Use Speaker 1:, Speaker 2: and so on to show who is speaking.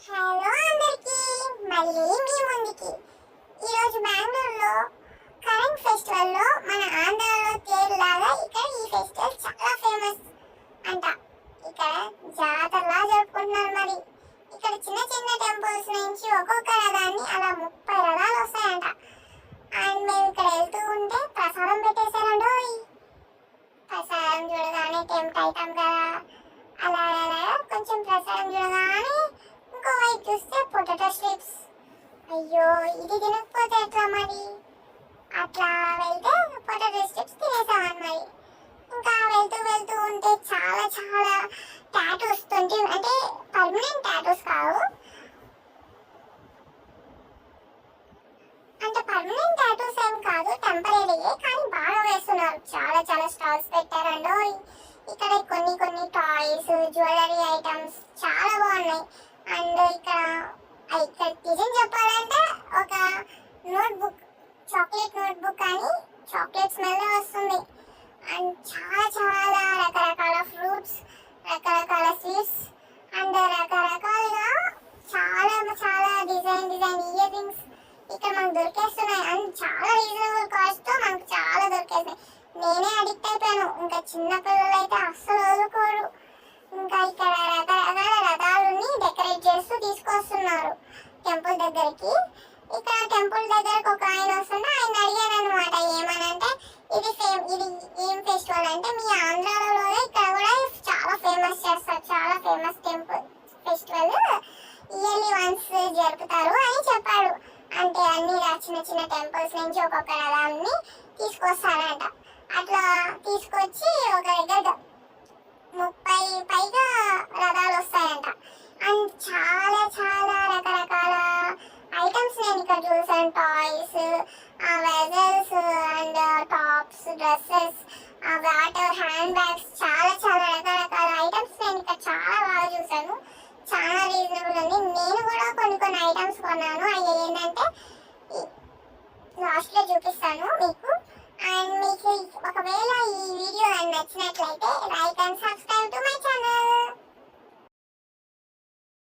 Speaker 1: Hello అందరికి, మళ్ళీ మీ ముందుకి. ఈరోజు బెంగళూరులో కరెంట్ ఫెస్టివల్లో మన ఆంధ్రాలో తేరులాగా ఇక్కడ ఈ ఫెస్టివల్ చాలా ఫేమస్ అంట. ఇక్కడ జాతరలా జరుపుకుంటున్నారు. మరి ఇక్కడ చిన్న చిన్న టెంపుల్స్ నుంచి ఒక్కొక్క రథాన్ని అలా 30 రథాలు వస్తాయంట. అండ్ మేము ఇక్కడ వెళ్తూ ఉంటే ప్రసాదం పెట్టేశారండి. ప్రసాదం చూడగానే టెంప్ట్ అవుతాం కదా, అలా అలా కొంచెం ప్రసాదం చూడగానే ఇంకో వైపు చూస్తే పొటాటో స్ట్రిప్స్. అయ్యో, ఇది తినకపోతే ఎట్లా మరి? అట్లా వెళ్తే పొటాటో స్ట్రిప్స్ తినేసామని. మరి ఇంకా వెళ్తూ వెళ్తూ ఉంటే చాలా చాలా టాటూస్, అంటే పర్మనెంట్ టాటూస్ కావు, అంటే పర్మనెంట్ టాటూస్ ఏం కాదు, టెంపరీయే, కానీ బాగా వేస్తున్నారు. చాలా చాలా స్టాల్స్ పెట్టారండి. ఇక్కడ కొన్ని కొన్ని టాయ్స్, జ్యువెలరీ ఐటమ్స్ చాలా బాగున్నాయి. అండ్ ఇక్కడ నిజం చెప్పాలంటే ఒక నోట్బుక్, చాక్లెట్ నోట్బుక్ అని చాక్లెట్ స్మెల్ వస్తుంది. అండ్ చాలా చాలా రకరకాల ఫ్రూట్స్, రకరకాల స్వీట్స్, అండ్ రకరకాలుగా చాలా చాలా డిజైన్ ఇయర్ రింగ్స్ ఇక్కడ మనకు దొరికేస్తున్నాయి. అండ్ చాలా రీజనబుల్ కాస్ట్తో మనకు చాలా దొరికేస్తాయి. నేనే అడిక్ట్ అయిపోయాను. ఇంకా చిన్న పిల్లలు అయితే అస్సలు వదులుకోరు. ఇంకా ఇక్కడ రకరకాల రథాలని డెకరేట్ చేస్తూ తీసుకొస్తున్నారు టెంపుల్ దగ్గరికి. ఇక్కడ టెంపుల్ దగ్గరకు ఒక ఆయన వస్తుంటే ఆయన అడిగాను అనమాట, ఏమనంటే ఇది ఏం ఫెస్టివల్ అంటే, మీ ఆంధ్రాలో ఇక్కడ కూడా చాలా ఫేమస్ చేస్తారు, చాలా famous temple festival, yearly once జరుపుతారు అని చెప్పాడు. అంటే అన్ని చిన్న చిన్న టెంపుల్స్ నుంచి ఒక్కొక్క రథాన్ని తీసుకొస్తారంట. అట్లా తీసుకొచ్చి ఒక దగ్గర 30 పైగా రథాలు వస్తాయంట. అండ్ చాలా చాలా రకరకాల ఐటమ్స్ నేను ఇక్కడ చూసాను. Toys, vessels, and tops, dresses, water, hand bags, చాలా చాలా రకరకాల ఐటమ్స్ నేను ఇక్కడ చాలా బాగా చూసాను. చాలా రీజనబుల్ ఉంది. నేను కూడా కొన్ని ఐటమ్స్ కొన్నాను. అవి ఏంటంటే లాస్ట్లో చూపిస్తాను మీకు. అండ్ మీకు ఒకవేళ ఈ వీడియో నచ్చినట్లయితే లైక్